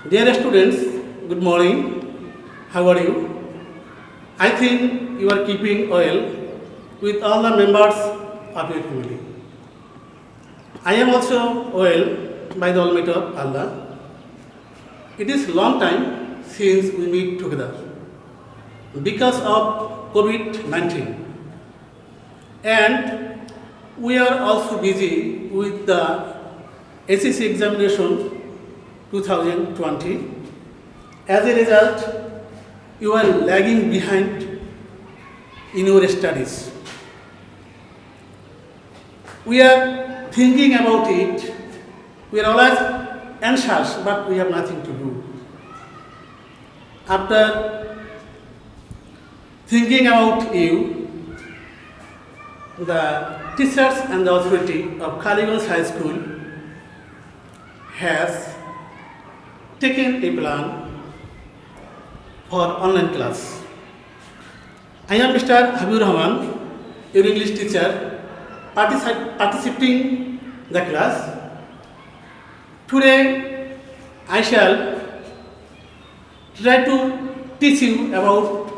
Dear students, good morning. How are you? I think you are keeping well with all the members of your family. I am also well by the Almighty of Allah. It is long time since we meet together because of COVID-19, and we are also busy with the SSC examination 2020. As a result, you are lagging behind in your studies. We are thinking about it. We are always anxious, but we have nothing to do. After thinking about you, the teachers and the authority of Kaliganj High School has taken a plan for online class. I am Mr. Habibur Rahman, your English teacher, participating the class. Today, I shall try to teach you about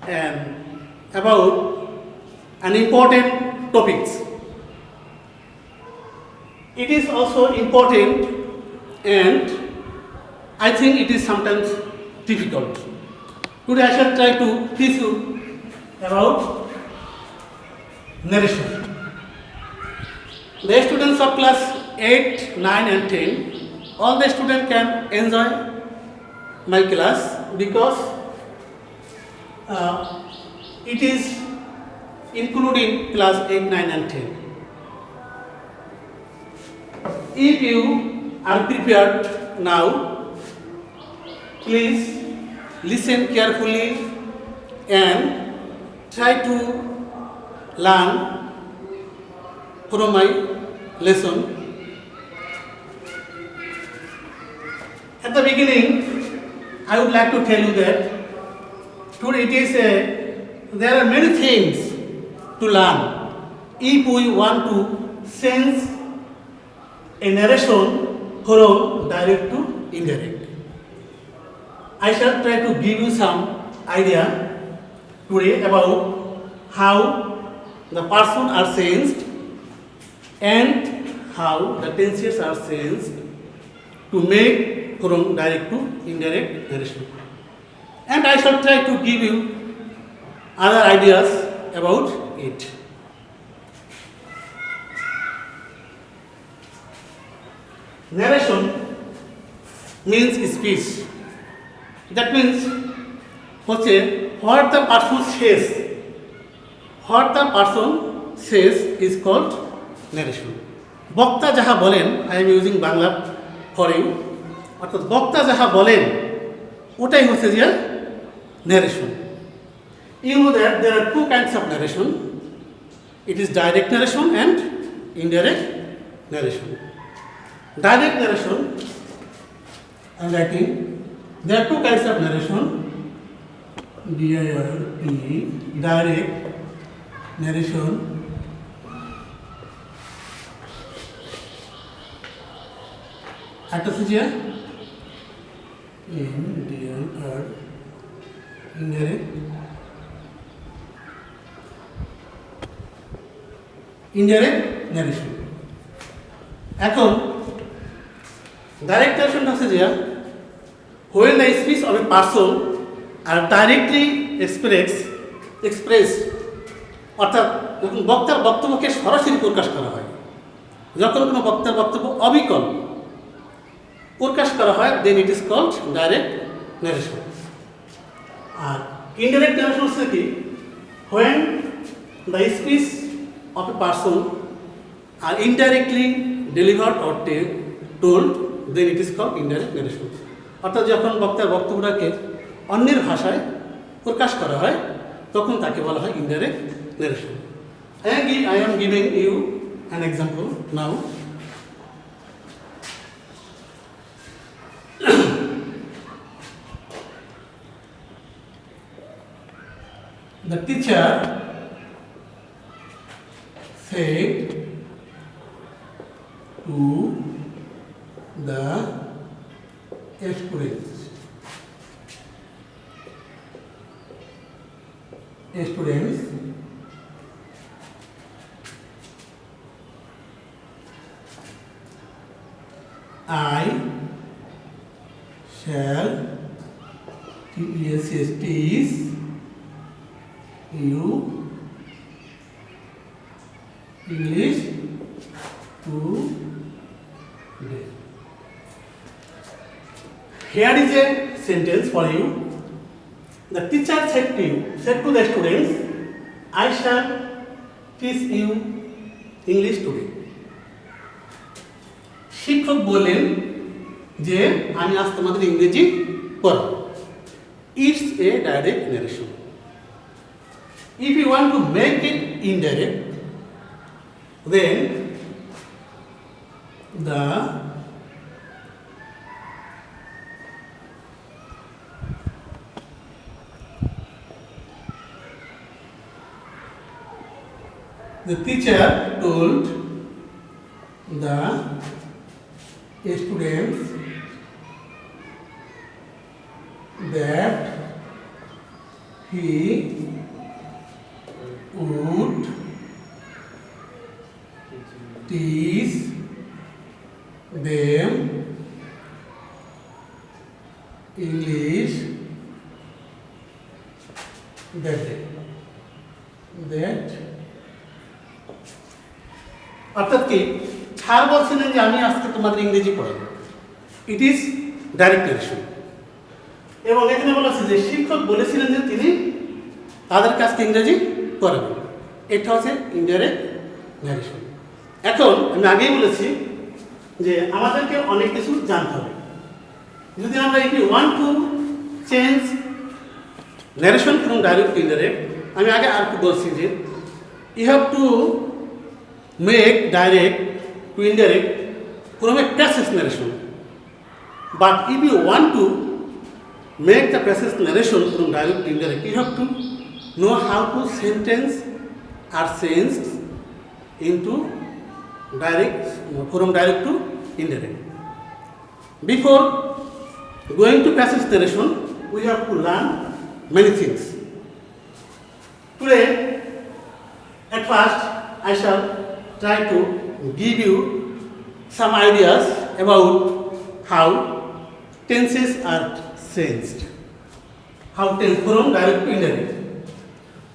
an important topics. It is also important, and I think it is sometimes difficult. Today I shall try to teach you about narration. The students of class 8, 9 and 10, all the students can enjoy my class because it is including class 8, 9 and 10. If you are prepared now, please listen carefully and try to learn from my lesson. At the beginning, I would like to tell you that today there are many things to learn. If we want to sense a narration from direct to indirect, I shall try to give you some idea today about how the person are sensed and how the tenses are sensed to make from direct to indirect narration. And I shall try to give you other ideas about it. Narration means speech. That means what the person says is called narration. বক্তা যাহা বলেন, I am using Bangla for you, অর্থাৎ বক্তা যাহা বলেন ওটাই হচ্ছে যে narration. You know that there are two kinds of narration. It is direct narration and indirect narration. Direct narration, I am writing, there are two kinds of narration. Direct narration একটা হচ্ছে যে indirect narration. এখন direct narration হচ্ছে যে when the speech of a person are directly expressed, অর্থাৎ যখন বক্তার বক্তব্যকে সরাসরি প্রকাশ করা হয়, যখন কোনো বক্তার বক্তব্য অবিকল প্রকাশ করা হয়, then it is called direct narration. R indirect narration হচ্ছে কি, when the speech of a person are indirectly delivered or told, then it is called indirect narration. অর্থাৎ যখন বক্তার বক্তব্যটাকে অন্যের ভাষায় প্রকাশ করা হয়, তখন তাকে বলা হয় indirect narration. I am giving you an example now. The teacher said to the students. Students I shall teach you English today. Here is a sentence for you. The teacher said to the students, I shall teach you English today. শিক্ষক বললেন যে আমি আজ তোমাদের ইংরেজি পড়াবো। It's a direct narration. If you want to make it indirect, then the teacher told the students that he would teach them English that day. অর্থাৎ কি স্যার বলছিলেন যে আমি আজকে তোমাদের ইংরেজি পড়াবো। It is direct narration. এবং এখানে বলা আছে যে শিক্ষক বলেছিলেন যে তিনি তাদেরকে আজকে ইংরেজি পড়াবেন। এটা হচ্ছে ইনডাইরেক্ট নারেশন। এখন আমি আগেই বলেছি যে আমাদেরকে অনেক কিছু জানতে হবে। যদি আমরা if you want to change narration from direct to indirect, আমি আগে আর একটু বলছি যে you have to make direct to indirect from a passive narration. But if you want to make the passive narration from direct to indirect, you have to know how to sentence are changed into direct, from direct to indirect. Before going to passive narration, we have to learn many things. Today, at first, I shall try to give you some ideas about how tenses are changed. How tense from direct to indirect.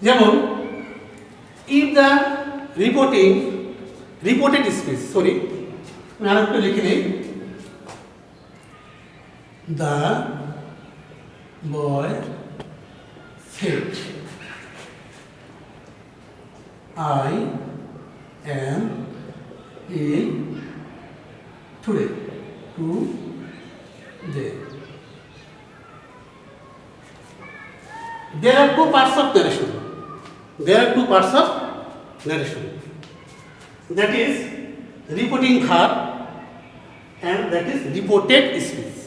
যেমন if the reported speech, sorry, আমি আরেকটু লিখে নিই। The boy said, I am in today. There are two parts of narration. That is reporting verb and that is reported speech.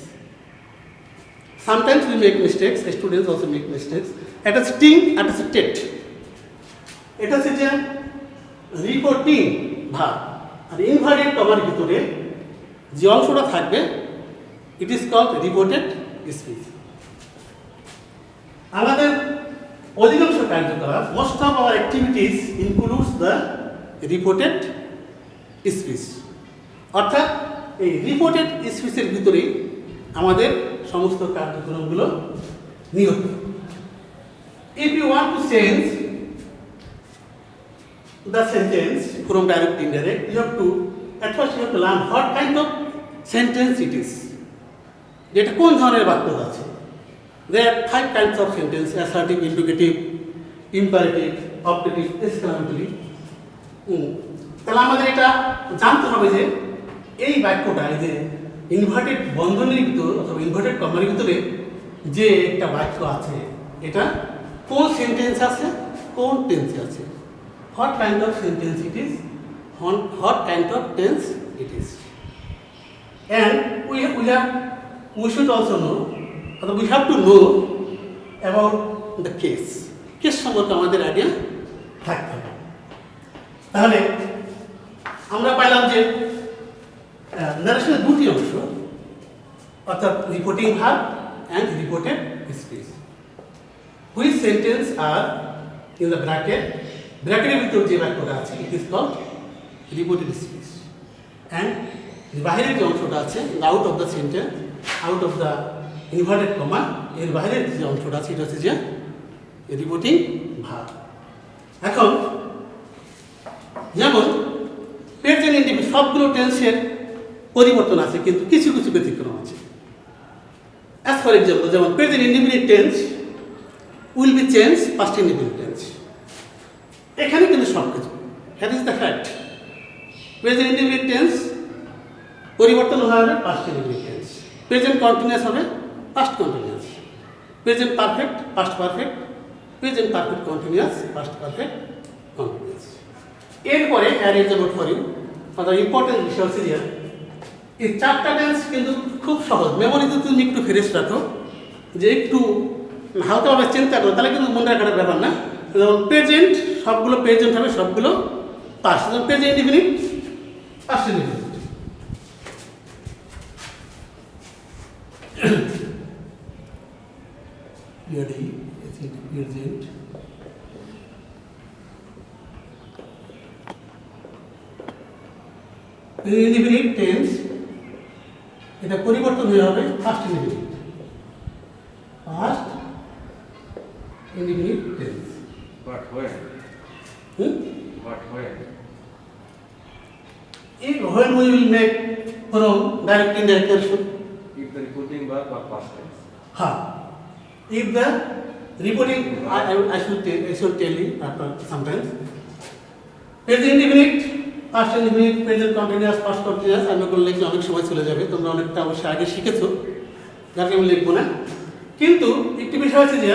Sometimes we make mistakes, students also make mistakes. It is ting and it is tet. It is a reporting verb আর inverted কমার ভিতরে যে অংশটা থাকবে it is called reported speech. আমাদের অধিকাংশ কার্যকলাপ most of our activities includes the reported speech. অর্থাৎ এই রিপোর্টেড স্পিচের ভিতরেই আমাদের সমস্ত কার্যক্রমগুলো নিহিত। If you want to change the sentence from direct to indirect, you have to at first you have to learn what kind of sentence it is. যেটা কোন ধরনের বাক্য আছে। There are 5 kinds of sentence: assertive, interrogative, imperative, optative, exclamatory. তাহলে আমাদের এটা জানতে হবে যে এই বাক্যটা এই যে ইনভার্টেড বন্ধনীর ভিতর অথবা ইনভার্টেড কমার ভিতরে যে একটা বাক্য আছে এটা কোন সেন্টেন্স আছে, কোন টেন্সে আছে। What kind of sentence it is, what kind of tense it is. And we should also know, or we have to know about the case. Case সম্পর্কে আমাদের আইডিয়া থাকতে হবে। তাহলে আমরা পাইলাম যে নারেশনের দুটি অংশ, অর্থাৎ reporting verb and reported speech. Which sentence are in the ব্র্যাকেটের ভিতর যে বাক্যটা আছে it is called reported speech. And বাহিরের যে অংশটা আছে out of the sentence, out of the inverted comma, এর বাইরের যে অংশটা আছে এটা হচ্ছে যে রিপোর্টিং ভার্ব। এখন যেমন প্রেজেন্ট ইন্ডিফিনিট সবগুলো টেন্সের পরিবর্তন আছে, কিন্তু কিছু কিছু ব্যতিক্রম আছে। অ্যাজ ফর এক্সাম্পল, যেমন present indefinite tense will be change past indefinite tense. এখানে কিন্তু সব কিছু, that is the fact. Present indefinite tense পরিবর্তন হবে past indefinite tense, present continuous হবে past continuous, present perfect past perfect, present perfect continuous past perfect continuous. এরপরে add is about for you অর্থাৎ important বিষয় হচ্ছে যে এই চারটা টেন্স কিন্তু খুব সহজ, মেমোরিতে তুমি একটু ফেরেস রাখো, যে একটু হালকাভাবে চিন্তা করো, তাহলে কিন্তু মনে রাখার ব্যাপার না। যেমন প্রেজেন্ট, সবগুলো প্রেজেন্ট হবে, সবগুলো পাস্ট। যেমন present indefinite, past indefinite. Ready, present. Indefinite tense এটা পরিবর্তন হয়ে হবে first indefinite, first indefinite tense. But when? But when? If when we will make from direct indirect action. If the reporting verb or past tense. Ha. If the reporting, I should tell you after sometimes. Present indefinite, past indefinite, present continuous, past continuous, আমি ওগুলো লিখলে অনেক সময় চলে যাবে, তোমরা অনেকটা অবশ্যই আগে শিখেছো, যাকে আমি লিখবো না। কিন্তু একটি বিষয় আছে যে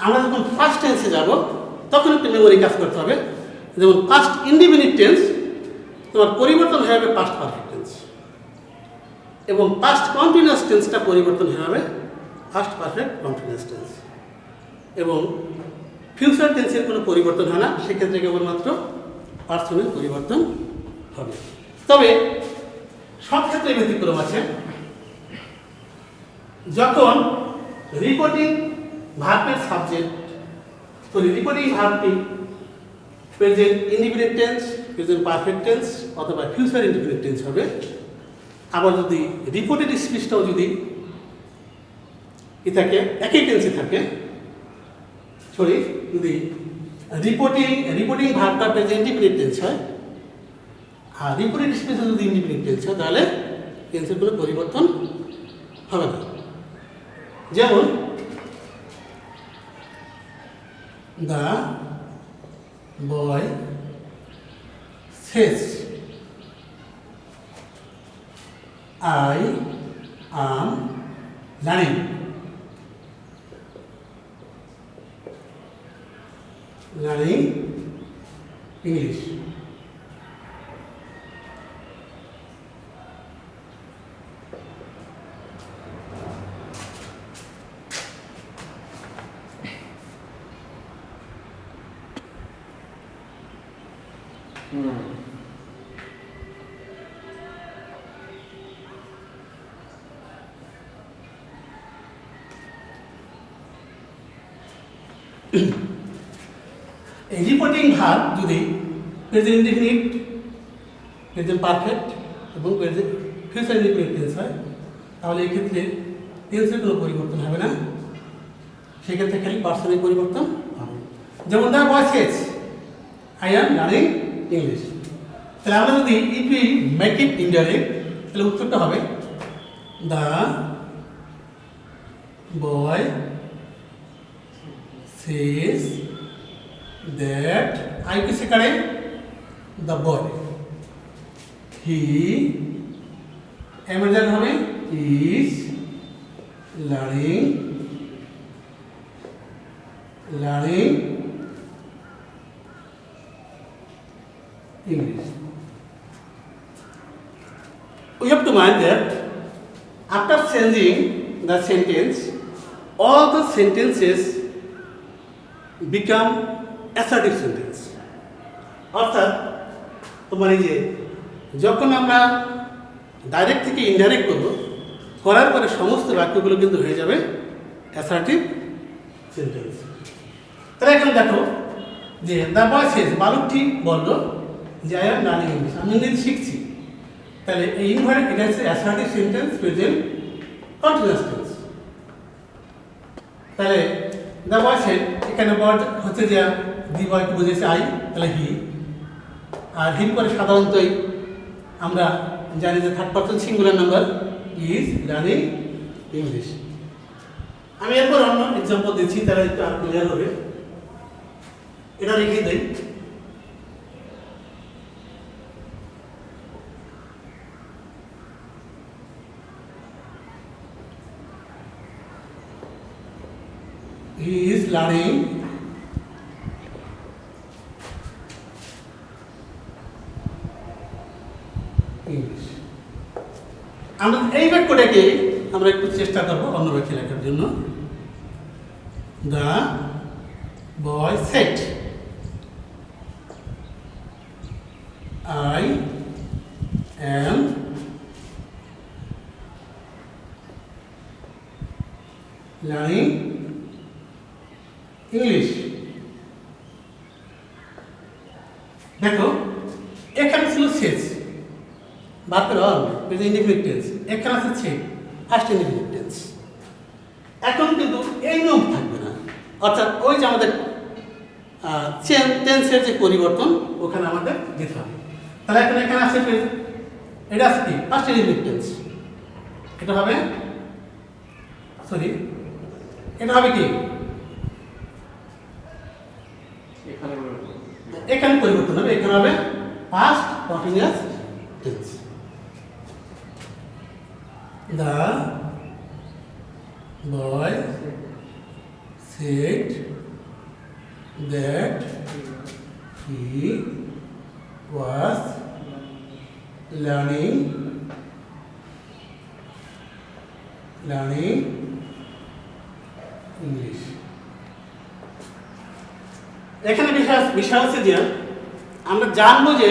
আমরা যখন ফার্স্ট টেন্সে যাব তখন একটু মেমোরি কাজ করতে হবে। যেমন পাস্ট ইনডিফিনিট টেন্স তোমার পরিবর্তন হয়ে যাবে পাস্ট পারফেক্ট টেন্স, এবং পাস্ট কন্টিনিউয়াস টেন্সটা পরিবর্তন হয়ে যাবে ফার্স্ট পারফেক্ট কন্টিনিউয়াস টেন্স। এবং ফিউচার টেন্সের কোনো পরিবর্তন হয় না, সেক্ষেত্রে কেবলমাত্র পার্সনের পরিবর্তন হবে। তবে সব ক্ষেত্রে ব্যতিক্রম আছে। যখন রিপোর্টিং ভার্বের সাবজেক্ট, তো রিপোর্টিং ভার্বটি present indefinite tense, present perfect tense অথবা ফিউচার ইনডিফিনিট টেন্স হবে। আবার যদি রিপোর্টেড স্পিচটাও যদি থাকে একই টেন্সে থাকে, সরি, যদি রিপোর্টিং ভার্বটা প্রেজেন্ট ইনডিফিনিট টেন্স হয় আর রিপোর্টেড স্পিচে যদি ইনডিফিনিট টেন্স হয়, তাহলে টেন্সের কোনো পরিবর্তন হবে না। যেমন the boy says I am learning English. এই রিপোর্টিং ভার্ব যদি প্রেজেন্ট ইনডিফিনিট, প্রেজেন্ট পারফেক্ট এবং প্রেজেন্ট ফিউচার ইনডিফিনিট টেন্স হয়, তাহলে এই ক্ষেত্রে টেন্সের কোনো পরিবর্তন হবে না, সেক্ষেত্রে খালি পার্সনের পরিবর্তন হবে। যেমন the boy says I am learning English. তাহলে আমরা যদি if we make it indirect, তাহলে উত্তরটা হবে the boy says that I किसे करें the boy he एमर्जन हमें is learning English. We have to mind that after changing the sentence, all the sentences become assertive sentence. অর্থাৎ তোমার এই যে যখন আমরা ডাইরেক্ট থেকে ইনডাইরেক্ট করবো, করার পরে সমস্ত বাক্যগুলো কিন্তু হয়ে যাবে অ্যাসার্টিভ সেন্টেন্স। তাহলে এখন দেখো যে দ্য বয় সেজ, বালক ঠিক বলল যে আই এম লার্নিং ইংলিশ, আমি ইংরেজি শিখছি। তাহলে এই ইনভার্টেড এটা হচ্ছে assertive sentence present continuous tense. তাহলে দ্য বয় সেড, এখানে বয় হচ্ছে যে দি বয়কে বুঝেছে আই, তাহলে হি। আর হির পরে সাধারণতই আমরা জানি যে third person singular number is learning English. আমি এরপর অন্য এক্সাম্পল দিচ্ছি, তাহলে একটু আর ক্লিয়ার হবে। এটা রেখে দেই। He is learning English. আমরা এই বাক্যটাকে আমরা একটু চেষ্টা করবো অন্য বাক্যে লেখার জন্য। The boy said, I am learning English. দেখো এখানে ছিল শেষ, বাক্যের ইনডিফিনিট টেন্স, এখানে আছে ছেদ, ফার্স্ট ইনডিফিনিট টেন্স। এখন কিন্তু এই নিয়ম থাকবে না, অর্থাৎ ওই যে আমাদের টেন্সের যে পরিবর্তন ওখানে আমাদের যেতে হবে। তাহলে এখন এখানে আছে এটা আছে কি ফার্স্ট ইনডিফিনিট টেন্স, এটা হবে সরি এটা হবে কি এখানে পরিবর্তন হবে, এখানে হবে past continuous tense. The boy said that he was learning English. এখানে বিষয় হচ্ছে যে আমরা জানবো যে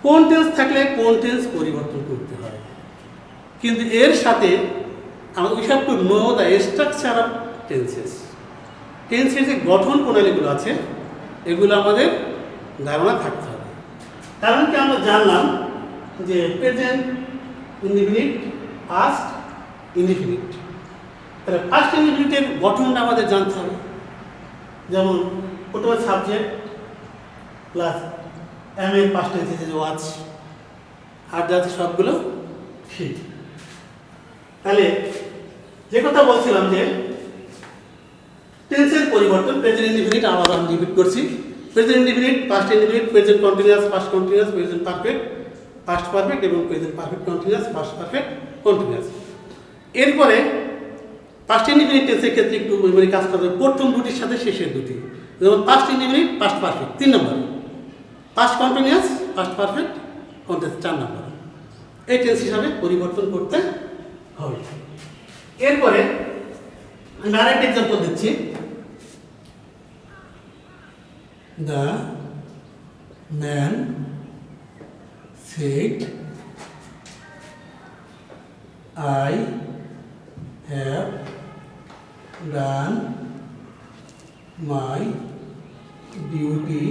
কোন টেন্স থাকলে কোন টেন্স পরিবর্তন করতে হয়, কিন্তু এর সাথে আমরা we have to know the structure of tenses. টেন্সের যে গঠন প্রণালীগুলো আছে এগুলো আমাদের ধারণা থাকতে হবে। কারণ কি আমরা জানলাম যে প্রেজেন্ট ইনডিফিনিট, পাস্ট ইনডিফিনিট। তাহলে পাস্ট ইনডিফিনিটের গঠনটা আমাদের জানতে হবে। যেমন প্রথমে সাবজেক্ট প্লাস এম এর পাস্ট টেন্সে যে ওয়াচ আর যা আছে সবগুলো ঠিক। তাহলে যে কথা বলছিলাম যে টেন্সের পরিবর্তন, প্রেজেন্ট ইনডিফিনিট আবার আমি রিপিট করছি, present indefinite, past indefinite, present continuous, past continuous, present perfect, past perfect এবং present perfect continuous, past perfect continuous. এরপরে পাস্ট ইনডিফিনিট টেন্সের ক্ষেত্রে একটু মেমোরি কাজ করবে, প্রথম দুটির সাথে শেষের দুটি। যেমন পাস্ট ইনডিফিনিট, পাস্ট পারফেক্ট 3 নম্বর, past continuous, past perfect continuous 4 নম্বর। এই টেন্স হিসাবে পরিবর্তন করতে হবে। এরপরে আমি আরেকটা এক্সাম্পল দিচ্ছি। The man said I have done my duty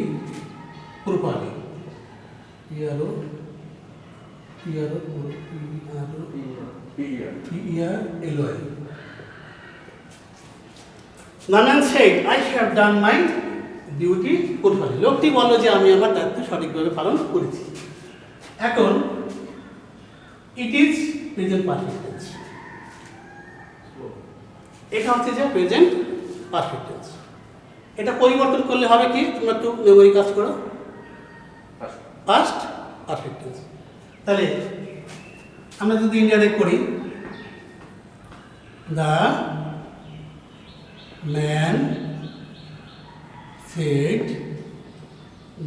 properly. PERLOI. The man said, I have done my duty properly. লোকটি বলল যে আমি আমার দায়িত্ব সঠিকভাবে পালন করেছি। এখন it is present perfect tense. এটা হচ্ছে যে প্রেজেন্ট পারফেক্ট টেন্স। এটা পরিবর্তন করলে হবে কি, তোমরা একটু মেমোরি কাজ করো, পাস্ট পারফেক্ট টেন্স। তাহলে আমরা যদি ইন্ডিয়াতে করি, the man said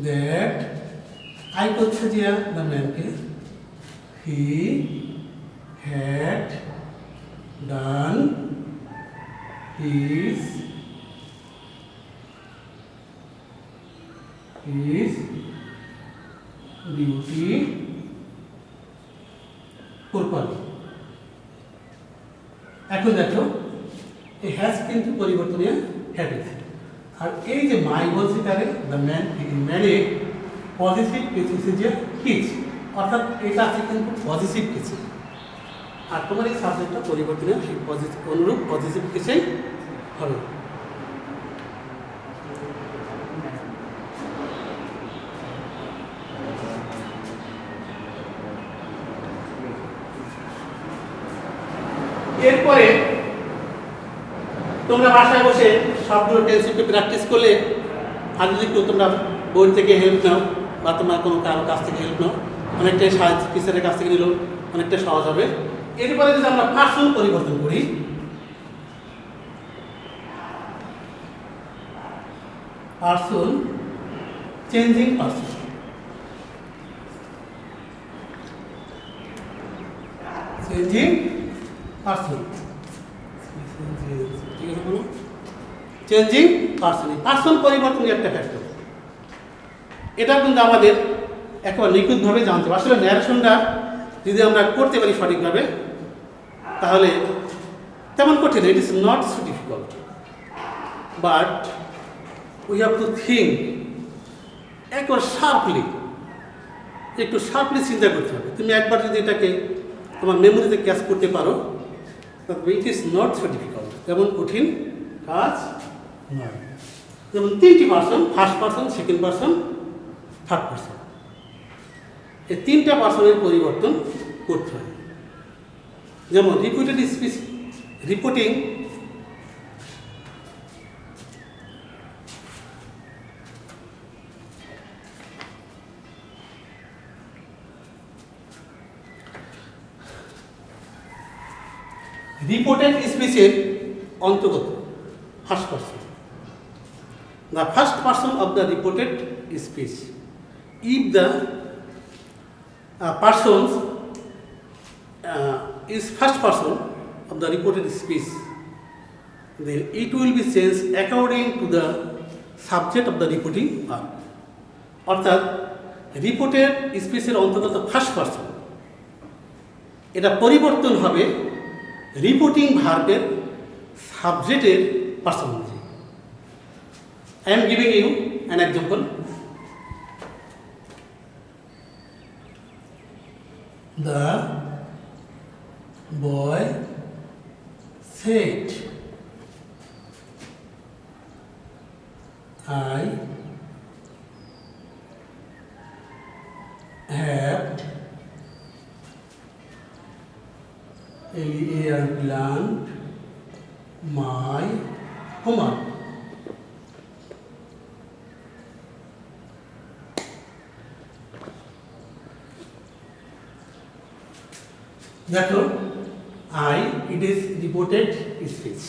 that, I করছে যে দ্য ম্যানকে, he had done his duty properly. এখন দেখো এই হ্যাজ কিন্তু পরিবর্তনীয় হ্যাবিট, আর এই যে মাই বলছে তারে দ্য ম্যান ম্যারিড পজিটিভ কিছু যে কিচ, অর্থাৎ এটা আছে কিন্তু পজিটিভ কিছু, আর তোমার এই সাবজেক্টটা পরিবর্তনীয় সেই পজিটিভ অনুরূপ পজিটিভ কিছুই হবে। এরপরে তোমরা বাসায় বসে সবগুলো টেন্সিভকে প্র্যাকটিস করলে, আর যদি কেউ তোমরা বই থেকে হেল্প নাও বা তোমরা কোনো কারো কাছ থেকে হেল্প নাও, অনেকটাই সাহায্য টিচারের কাছ থেকে নিলেও অনেকটা সহজ হবে। এরপরে যদি আমরা পার্সন পরিবর্তন করি, person changing person, changing person, ঠিক আছে বলো, চেঞ্জিং পার্সন। পার্সন পরিবর্তন একটা ফ্যাক্টর, এটা কিন্তু আমাদের একেবারে নিখুঁতভাবে জানতে হবে। আসলে ন্যারেশনটা যদি আমরা করতে পারি সঠিকভাবে তাহলে তেমন কঠিন, it is not so difficult, but we have to think একবার শার্পলি, একটু শার্পলি চিন্তা করতে হবে। তুমি একবার যদি এটাকে তোমার মেমোরিতে ক্যাচ করতে পারো তবে it is not so difficult, তেমন কঠিন কাজ নয়। যেমন 3টি person, first person, second person, third person, এই 3টা পার্সনের পরিবর্তন করতে হয়। যেমন রিপিটেড স্পিচ, রিপোর্টিং, রিপোর্টেড স্পিচের অন্তর্গত first person, the first person of the reported speech. If the persons is first person of the reported speech, then it will be changed according to the subject of the reporting verb. অর্থাৎ reported স্পিচের অন্তর্গত first person, এটা পরিবর্তন হবে reporting ভার্বের সাবজেক্টের person অনুযায়ী। I am giving you an example. The boy said, I have learned my homework. দেখো I, it is reported speech,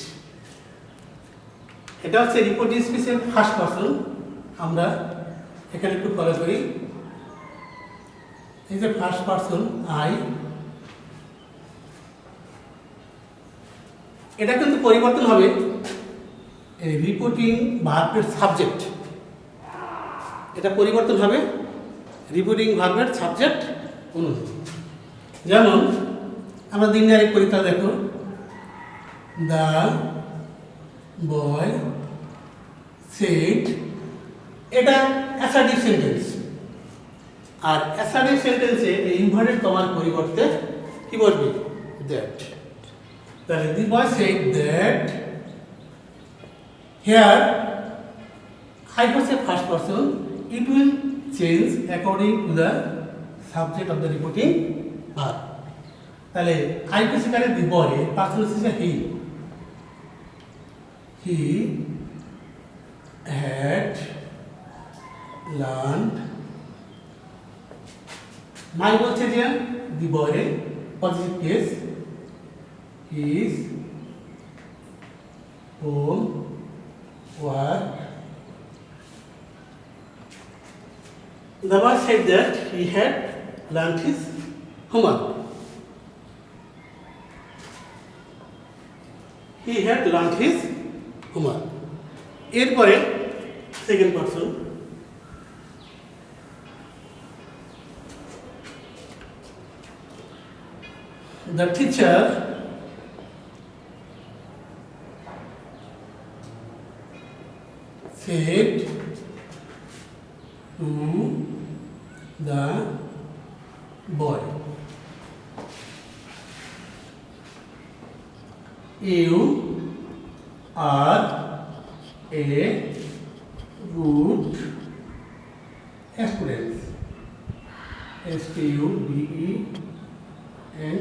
এটা হচ্ছে রিপোর্টেড স্পিচের ফার্স্ট পার্সন। আমরা এখানে একটু ফলো করি, এই যে ফার্স্ট পার্সন আই, এটা কিন্তু পরিবর্তন হবে এই রিপোর্টিং ভার্বের সাবজেক্ট, এটা পরিবর্তন হবে রিপোর্টিং ভার্বের সাবজেক্ট অনুযায়ী। যেমন আমরা দিনদারি করি, তা দেখো দ্য বয় সেড, এটা অ্যাসার্টিভ সেন্টেন্স, আর অ্যাসার্টিভ সেন্টেন্সে এই ইনভার্টেড কমার পরিবর্তে কি বলবে, দ্যাট। তাহলে the boy said that, here I was a first person, it will change according to the subject of the reporting verb. তাহলে I basically the boy, person হচ্ছে হি হ্যাড লার্নড, মাই বলছে যে the boy positive case, his homework. The boy said that he had learned his homework. He had learned his homework. এরপরে second person, the teacher said to the boy, you are a good student.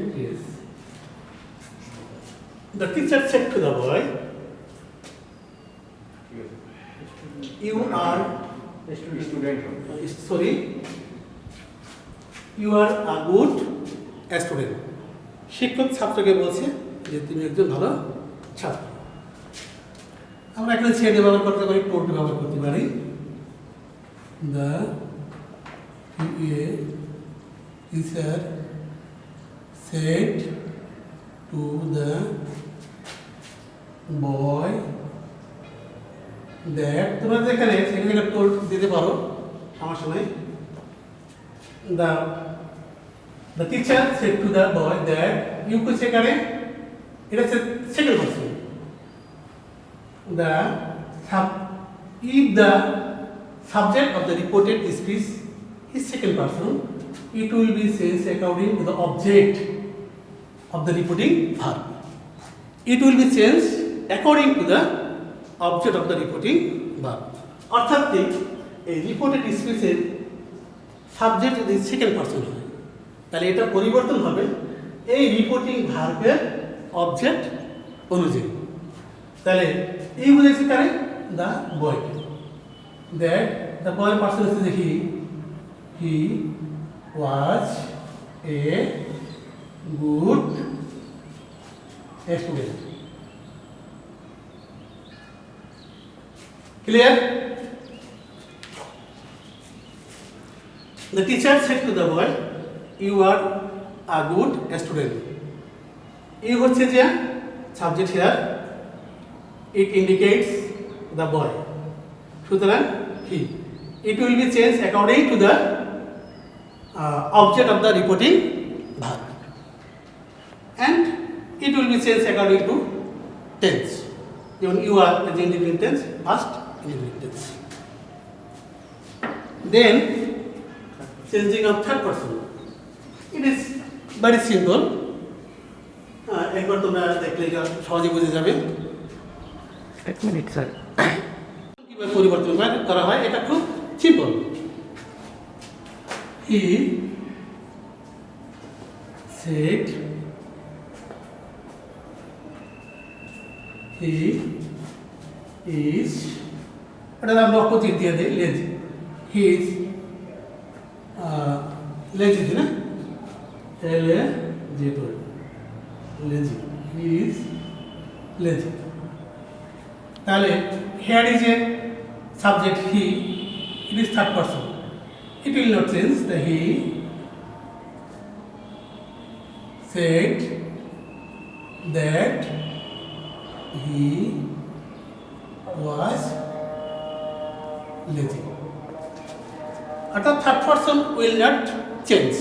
students. The teacher said to the boy, you are Student. you are a good student. শিক্ষক ছাত্রকে বলছে যে তুমি একজন ভালো ছাত্র। আমরা এখানে ছেড়ে ব্যবহার করতে পারি, টোট ব্যবহার করতে পারি। The teacher said to the boy that, তোমরা যেখানে সেখানে টোট দিতে পারো, সমস্যা নাই। The teacher said to the boy that, you could say it is a second person. If the subject of the reported speech is second person, it will be changed according to the object of the reporting verb. It will be changed according to the object of the reporting verb. অর্থাৎ এই reported স্পিচের subject যদি second person হয়, তাহলে এটা পরিবর্তন হবে এই reporting ভার্বের অবজেক্ট অনুযায়ী। তাহলে এই বুঝেছি কারে, the boy, that the boy person হচ্ছে দেখি, he was a good student. Clear? The teacher said to the boy, you are a good student. You হচ্ছে যে subject here, it indicates the boy. সুতরাং he. It will be changed according to the object of the reporting verb. And it will be changed according to tense. Even you are the indefinite tense, past indefinite tense. Then changing of third person. It is very simple. একবার তোমরা দেখলে সহজে বুঝে যাবে। এক minute sir, কিভাবে পরিবর্তন করা হয় এটা খুব simple. He said, he is, এটা আমরা অপোজিট দিয়ে দিই, লেজি। হি ইজ লেজি, না lazy, lazy, he is lazy. তাহলে here is a subject he, it is third person, it will not change. The he said that he was lazy. অর্থাৎ third person will not change,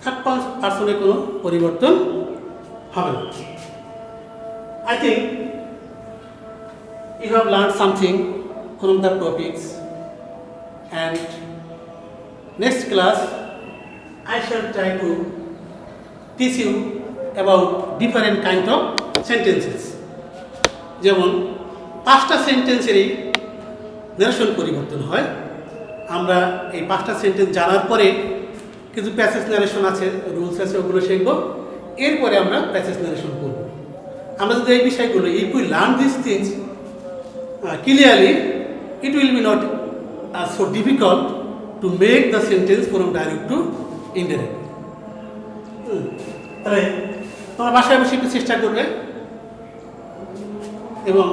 third পারসনের কোনো পরিবর্তন হবে না। I think you have learned something from the topics, and next class I shall try to teach you about different kind of sentences. যেমন 5টা সেন্টেন্সেরই narration পরিবর্তন হয়। আমরা এই 5টা সেন্টেন্স জানার পরে কিছু প্যাসেজ নারেশন আছে, রুলস আছে, ওগুলো শিখব। এরপরে আমরা প্যাসেজ নারেশন করব। আমরা যদি এই বিষয়গুলো, if we learn these things clearly, it will be not so difficult to make the sentence from direct to indirect. তাহলে তোমরা বাসায় বসে একটু চেষ্টা করবে, এবং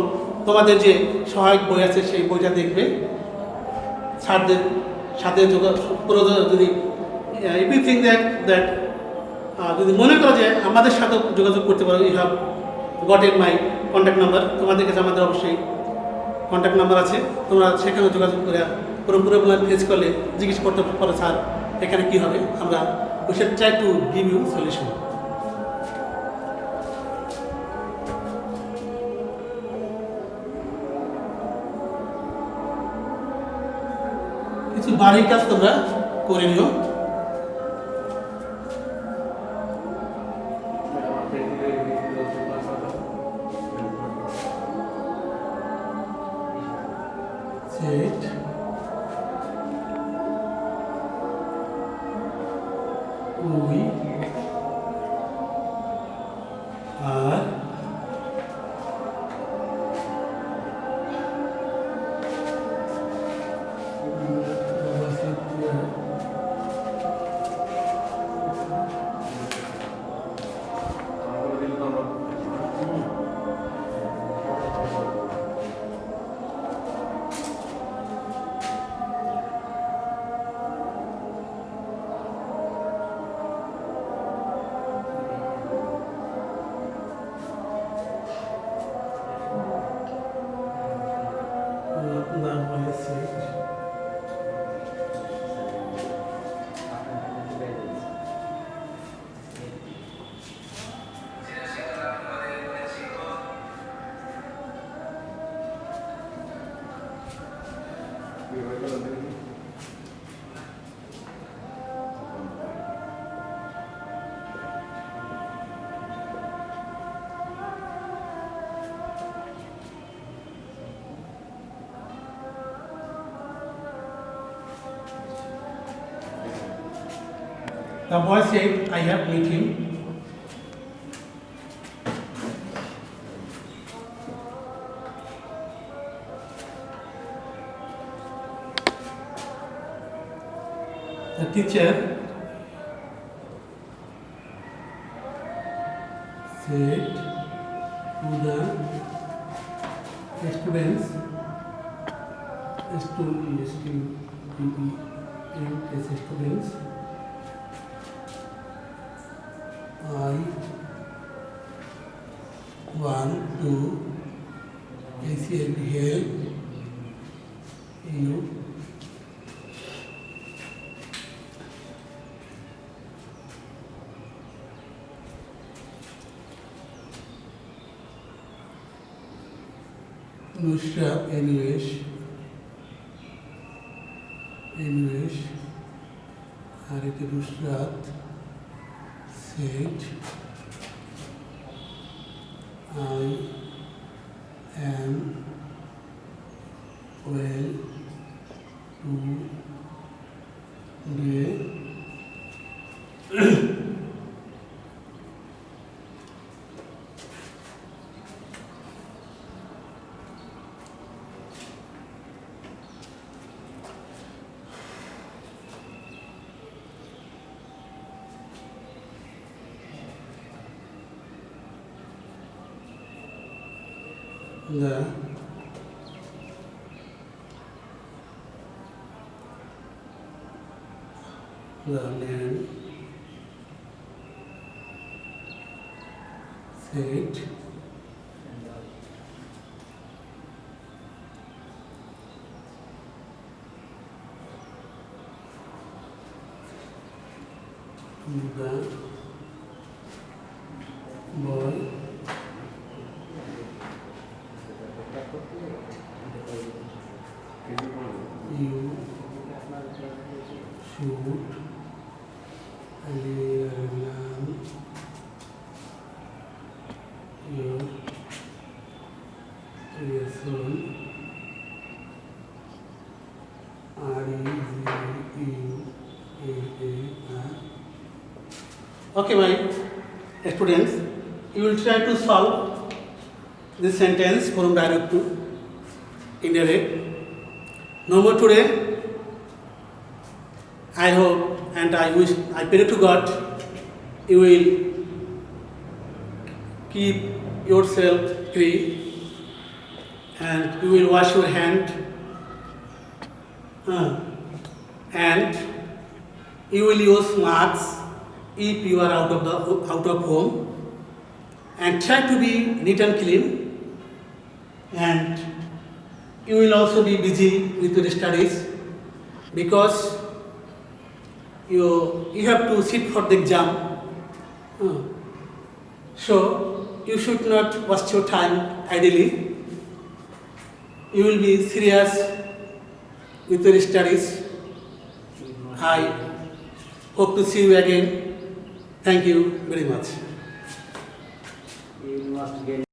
তোমাদের যে সহায়ক বই আছে সেই বইটা দেখবে, স্যারদের সাথে যদি if you think that যদি মনে করো যে আমাদের সাথে যোগাযোগ করতে পারো, you have got in my contact number, তোমাদের কাছে আমাদের অবশ্যই কন্ট্যাক্ট নাম্বার আছে, তোমরা সেখানে যোগাযোগ করে পুরোপুরি ফেস করলে জিজ্ঞেস করতে পারো, স্যার এখানে কী হবে, আমরা we shall try to give you solution. কিছু বাড়ির কাজ তোমরা করে নিও। সেট উই আর নাম বলে set The boy said, I have met him. The teacher said to the students, students, I want to help you Nusrat anyways Harith Nusrat said I am well today. The man said, the boy you should learn your lesson. Okay, my students, you will try to solve this sentence from direct to indirect. No more today. I hope and I wish, I pray to God, you will keep yourself free and you will wash your hand and you will use masks if you are out of home, and try to be neat and clean, and you will also be busy with your studies because you have to sit for the exam. So you should not waste your time idly. You will be serious with your studies I hope to see you again. Thank you very much. You must get